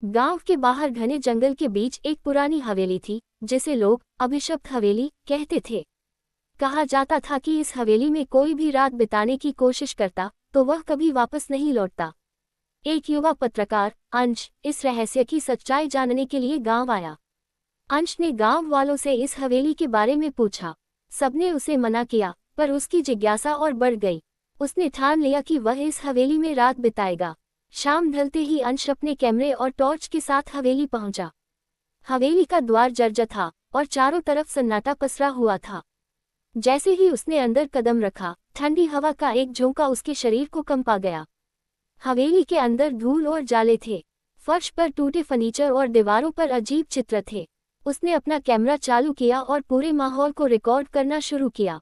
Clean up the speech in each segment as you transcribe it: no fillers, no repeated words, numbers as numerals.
गांव के बाहर घने जंगल के बीच एक पुरानी हवेली थी, जिसे लोग अभिशप्त हवेली कहते थे। कहा जाता था कि इस हवेली में कोई भी रात बिताने की कोशिश करता तो वह कभी वापस नहीं लौटता। एक युवा पत्रकार अंश इस रहस्य की सच्चाई जानने के लिए गांव आया। अंश ने गांव वालों से इस हवेली के बारे में पूछा। सबने उसे मना किया, पर उसकी जिज्ञासा और बढ़ गई। उसने ठान लिया कि वह इस हवेली में रात बिताएगा। शाम ढलते ही अंश अपने कैमरे और टॉर्च के साथ हवेली पहुंचा। हवेली का द्वार जर्जर था और चारों तरफ सन्नाटा पसरा हुआ था। जैसे ही उसने अंदर कदम रखा, ठंडी हवा का एक झोंका उसके शरीर को कंपा गया। हवेली के अंदर धूल और जाले थे। फर्श पर टूटे फर्नीचर और दीवारों पर अजीब चित्र थे। उसने अपना कैमरा चालू किया और पूरे माहौल को रिकॉर्ड करना शुरू किया।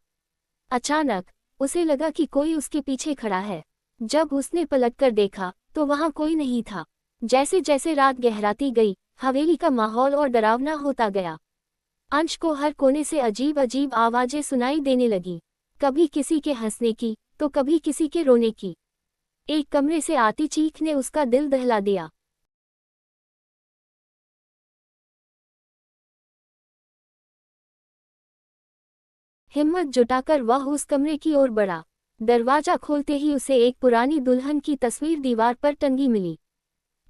अचानक उसे लगा कि कोई उसके पीछे खड़ा है। जब उसने पलटकर देखा तो वहां कोई नहीं था। जैसे जैसे रात गहराती गई, हवेली का माहौल और डरावना होता गया। अंश को हर कोने से अजीब अजीब आवाजें सुनाई देने लगी, कभी किसी के हंसने की तो कभी किसी के रोने की। एक कमरे से आती चीख ने उसका दिल दहला दिया। हिम्मत जुटाकर वह उस कमरे की ओर बढ़ा। दरवाजा खोलते ही उसे एक पुरानी दुल्हन की तस्वीर दीवार पर टंगी मिली।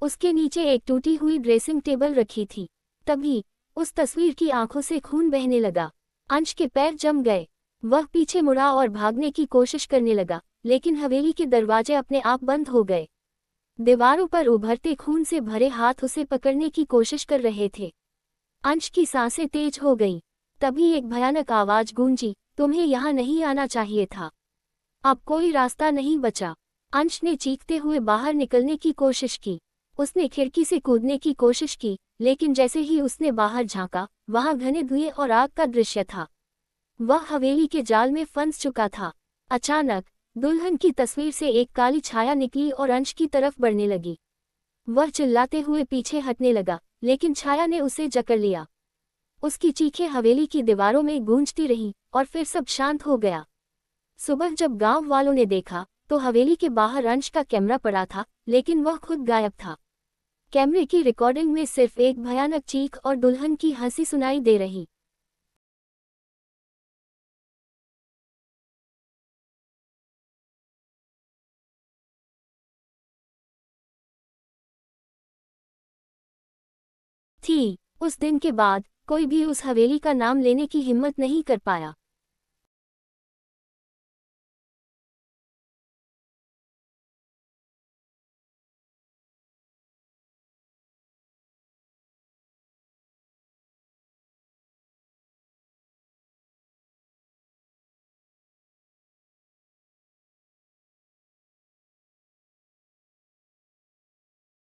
उसके नीचे एक टूटी हुई ड्रेसिंग टेबल रखी थी। तभी उस तस्वीर की आंखों से खून बहने लगा। अंश के पैर जम गए। वह पीछे मुड़ा और भागने की कोशिश करने लगा, लेकिन हवेली के दरवाजे अपने आप बंद हो गए। दीवारों पर उभरते खून से भरे हाथ उसे पकड़ने की कोशिश कर रहे थे। अंश की सांसें तेज हो गईं। तभी एक भयानक आवाज गूंजी, तुम्हें यहाँ नहीं आना चाहिए था। अब कोई रास्ता नहीं बचा। अंश ने चीखते हुए बाहर निकलने की कोशिश की। उसने खिड़की से कूदने की कोशिश की, लेकिन जैसे ही उसने बाहर झांका, वहां घने धुएं और आग का दृश्य था। वह हवेली के जाल में फंस चुका था। अचानक दुल्हन की तस्वीर से एक काली छाया निकली और अंश की तरफ बढ़ने लगी। वह चिल्लाते हुए पीछे हटने लगा, लेकिन छाया ने उसे जकड़ लिया। उसकी चीखें हवेली की दीवारों में गूंजती रहीं और फिर सब शांत हो गया। सुबह जब गांव वालों ने देखा तो हवेली के बाहर अंश का कैमरा पड़ा था, लेकिन वह खुद गायब था। कैमरे की रिकॉर्डिंग में सिर्फ एक भयानक चीख और दुल्हन की हंसी सुनाई दे रही। थी। उस दिन के बाद कोई भी उस हवेली का नाम लेने की हिम्मत नहीं कर पाया।